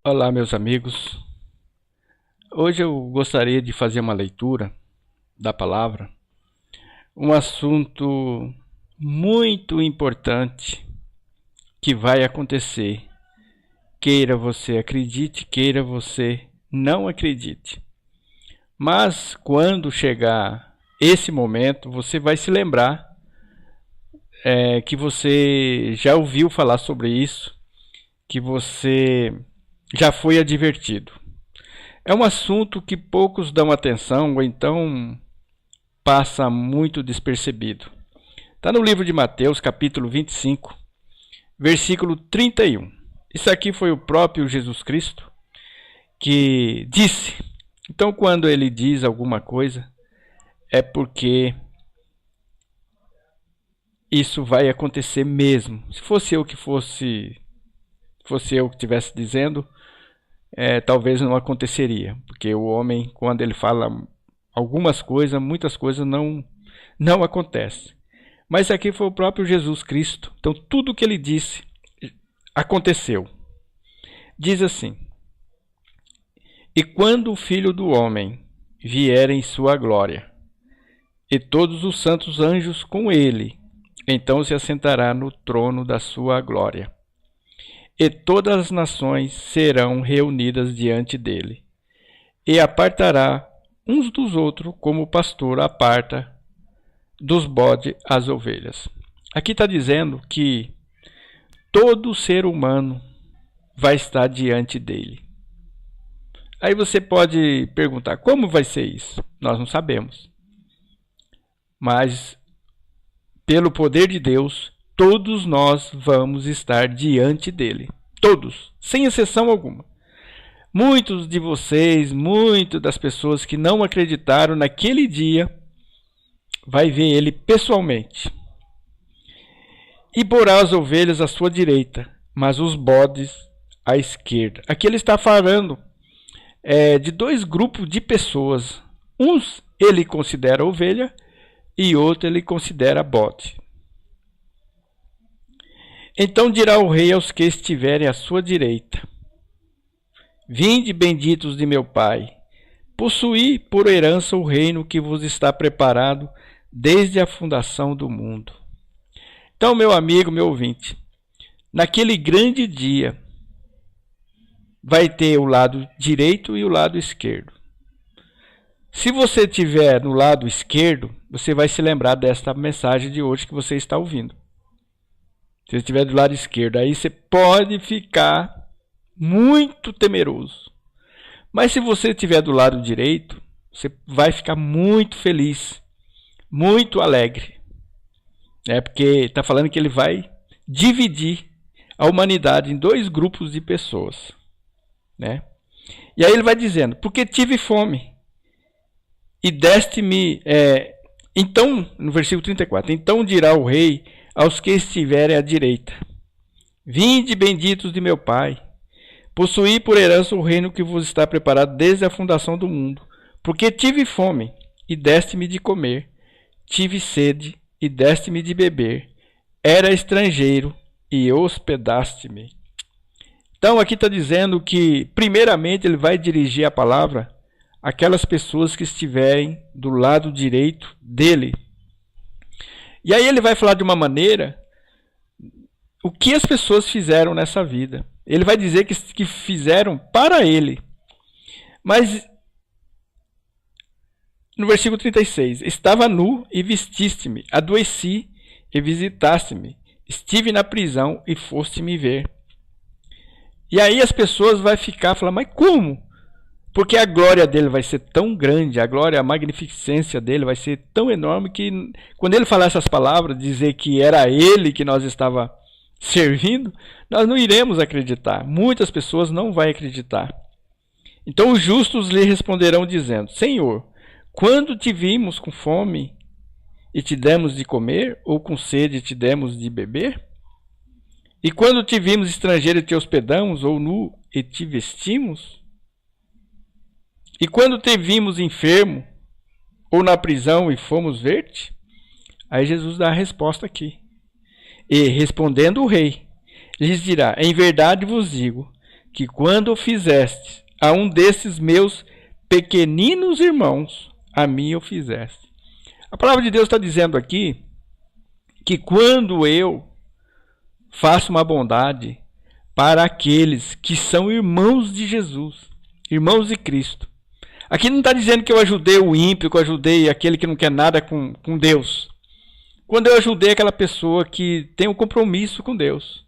Olá, meus amigos. Hoje eu gostaria de fazer uma leitura da palavra, um assunto muito importante que vai acontecer, queira você acredite, queira você não acredite. Mas quando chegar esse momento, você vai se lembrar que você já ouviu falar sobre isso, que você já foi advertido. É um assunto que poucos dão atenção ou então passa muito despercebido. Está no livro de Mateus, capítulo 25, versículo 31. Isso aqui foi o próprio Jesus Cristo que disse. Então, quando ele diz alguma coisa, é porque isso vai acontecer mesmo. Se fosse eu que estivesse dizendo, talvez não aconteceria, porque o homem, quando ele fala algumas coisas, muitas coisas não acontecem. Mas aqui foi o próprio Jesus Cristo, então tudo o que ele disse aconteceu. Diz assim: e quando o Filho do Homem vier em sua glória, e todos os santos anjos com ele, então se assentará no trono da sua glória. E todas as nações serão reunidas diante dele, e apartará uns dos outros, como o pastor aparta dos bodes as ovelhas. Aqui está dizendo que todo ser humano vai estar diante dele. Aí você pode perguntar, como vai ser isso? Nós não sabemos. Mas, pelo poder de Deus, todos nós vamos estar diante dele. Todos, sem exceção alguma. Muitos de vocês, muitas das pessoas que não acreditaram naquele dia, vai ver ele pessoalmente. E porá as ovelhas à sua direita, mas os bodes à esquerda. Aqui ele está falando de dois grupos de pessoas. Uns ele considera ovelha e outro ele considera bode. Então dirá o rei aos que estiverem à sua direita: vinde, benditos de meu Pai, possuí por herança o reino que vos está preparado desde a fundação do mundo. Então, meu amigo, meu ouvinte, naquele grande dia, vai ter o lado direito e o lado esquerdo. Se você estiver no lado esquerdo, você vai se lembrar desta mensagem de hoje que você está ouvindo. Se você estiver do lado esquerdo, aí você pode ficar muito temeroso. Mas se você estiver do lado direito, você vai ficar muito feliz, muito alegre. Porque está falando que ele vai dividir a humanidade em dois grupos de pessoas. E aí ele vai dizendo: porque tive fome e deste-me... Então, no versículo 34, então dirá o rei aos que estiverem à direita: vinde, benditos de meu Pai, possuí por herança o reino que vos está preparado desde a fundação do mundo. Porque tive fome e deste-me de comer, tive sede e deste-me de beber, era estrangeiro e hospedaste-me. Então aqui está dizendo que primeiramente ele vai dirigir a palavra àquelas pessoas que estiverem do lado direito dele. E aí ele vai falar de uma maneira o que as pessoas fizeram nessa vida. Ele vai dizer que fizeram para ele. Mas no versículo 36, estava nu e vestiste-me, adoeci e visitaste-me, estive na prisão e foste me ver. E aí as pessoas vão ficar falando, mas como? Porque a glória dele vai ser tão grande, a magnificência dele vai ser tão enorme que quando ele falar essas palavras, dizer que era ele que nós estava servindo, nós não iremos acreditar. Muitas pessoas não vão acreditar. Então os justos lhe responderão dizendo: Senhor, quando te vimos com fome e te demos de comer, ou com sede e te demos de beber? E quando te vimos estrangeiro e te hospedamos, ou nu e te vestimos? E quando te vimos enfermo, ou na prisão e fomos ver-te? Aí Jesus dá a resposta aqui. E respondendo o rei, lhes dirá: em verdade vos digo, que quando o fizeste a um desses meus pequeninos irmãos, a mim o fizeste. A palavra de Deus está dizendo aqui que quando eu faço uma bondade para aqueles que são irmãos de Jesus, irmãos de Cristo. Aqui não está dizendo que eu ajudei o ímpio, que eu ajudei aquele que não quer nada com Deus. Quando eu ajudei aquela pessoa que tem um compromisso com Deus.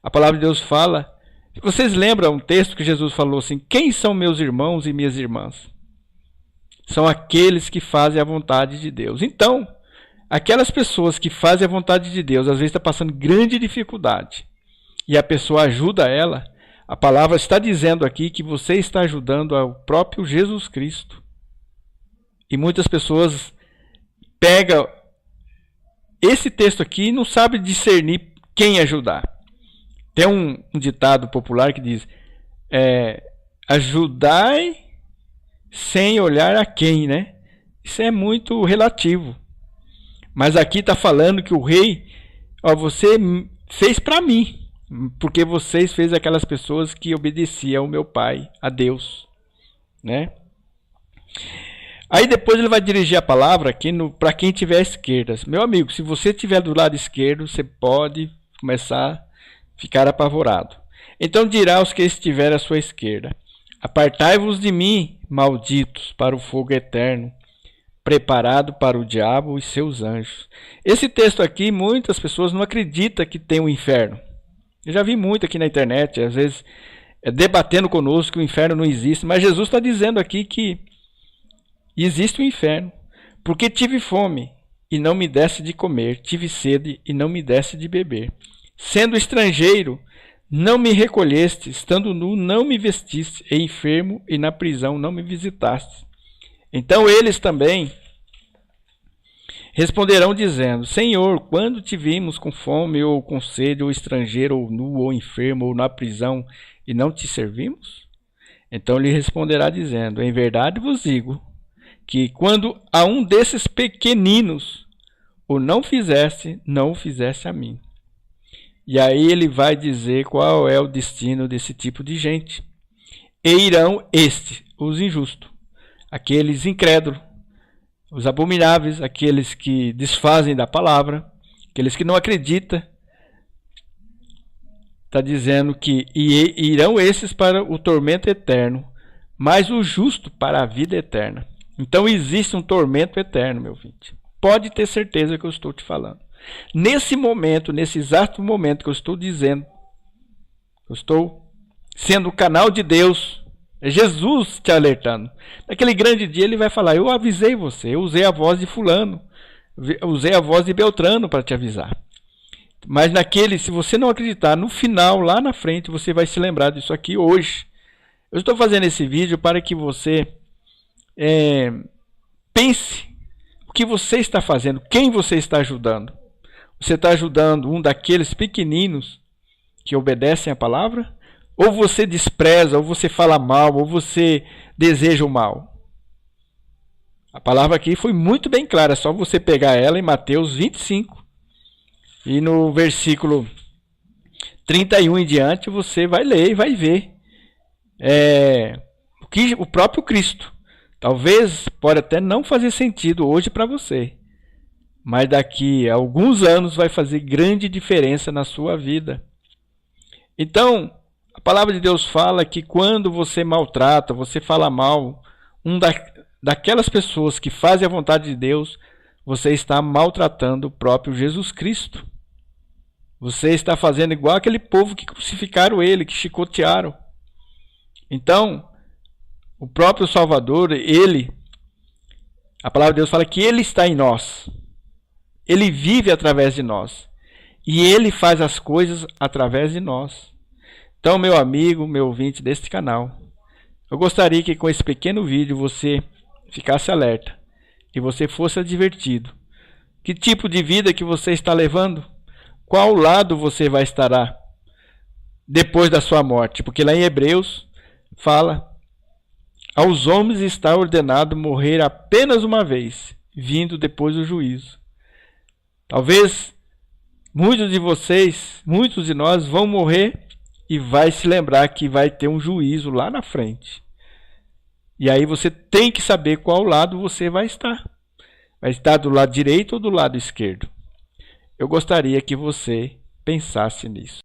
A palavra de Deus fala. Vocês lembram um texto que Jesus falou assim: quem são meus irmãos e minhas irmãs? São aqueles que fazem a vontade de Deus. Então, aquelas pessoas que fazem a vontade de Deus, às vezes está passando grande dificuldade, e a pessoa ajuda ela, a palavra está dizendo aqui que você está ajudando ao próprio Jesus Cristo. E muitas pessoas pegam esse texto aqui e não sabem discernir quem ajudar. Tem um ditado popular que diz: ajudai sem olhar a quem, né? Isso é muito relativo. Mas aqui está falando que o rei, você fez para mim, porque vocês fez aquelas pessoas que obedeciam ao meu pai, a Deus, né? Aí depois ele vai dirigir a palavra aqui para quem tiver à esquerda. Meu amigo, se você estiver do lado esquerdo, você pode começar a ficar apavorado. Então dirá aos que estiverem à sua esquerda: apartai-vos de mim, malditos, para o fogo eterno, preparado para o diabo e seus anjos. Esse texto aqui, muitas pessoas não acreditam que tem um inferno. Eu já vi muito aqui na internet, às vezes debatendo conosco que o inferno não existe, mas Jesus está dizendo aqui que existe o inferno, porque tive fome e não me desse de comer, tive sede e não me desse de beber. Sendo estrangeiro, não me recolheste, estando nu, não me vestiste, e enfermo e na prisão não me visitaste. Então eles também responderão dizendo: Senhor, quando te vimos com fome, ou com sede, ou estrangeiro, ou nu, ou enfermo, ou na prisão, e não te servimos? Então lhe responderá dizendo: em verdade vos digo, que quando a um desses pequeninos o não fizeste, não o fizeste a mim. E aí ele vai dizer qual é o destino desse tipo de gente. E irão os injustos, aqueles incrédulos, os abomináveis, aqueles que desfazem da palavra, aqueles que não acreditam. Está dizendo que irão esses para o tormento eterno, mas o justo para a vida eterna. Então existe um tormento eterno, meu filho. Pode ter certeza que eu estou te falando. Nesse momento, nesse exato momento que eu estou dizendo, eu estou sendo o canal de Deus, é Jesus te alertando. Naquele grande dia ele vai falar: eu avisei você, eu usei a voz de fulano, usei a voz de Beltrano para te avisar. Mas se você não acreditar, no final, lá na frente, você vai se lembrar disso aqui hoje. Eu estou fazendo esse vídeo para que você pense o que você está fazendo, quem você está ajudando. Você está ajudando um daqueles pequeninos que obedecem a palavra? Ou você despreza, ou você fala mal, ou você deseja o mal? A palavra aqui foi muito bem clara, é só você pegar ela em Mateus 25. E no versículo 31 em diante, você vai ler e vai ver o próprio Cristo. Talvez pode até não fazer sentido hoje para você, mas daqui a alguns anos vai fazer grande diferença na sua vida. Então, a palavra de Deus fala que quando você maltrata, você fala mal daquelas pessoas que fazem a vontade de Deus, você está maltratando o próprio Jesus Cristo. Você está fazendo igual aquele povo que crucificaram ele, que chicotearam. Então, o próprio Salvador, a palavra de Deus fala que ele está em nós. Ele vive através de nós. E ele faz as coisas através de nós. Então, meu amigo, meu ouvinte deste canal, eu gostaria que com esse pequeno vídeo você ficasse alerta e você fosse advertido. Que tipo de vida que você está levando? Qual lado você vai estar depois da sua morte? Porque lá em Hebreus fala: aos homens está ordenado morrer apenas uma vez, vindo depois do juízo. Talvez muitos de vocês, muitos de nós vão morrer e vai se lembrar que vai ter um juízo lá na frente. E aí você tem que saber qual lado você vai estar. Vai estar do lado direito ou do lado esquerdo? Eu gostaria que você pensasse nisso.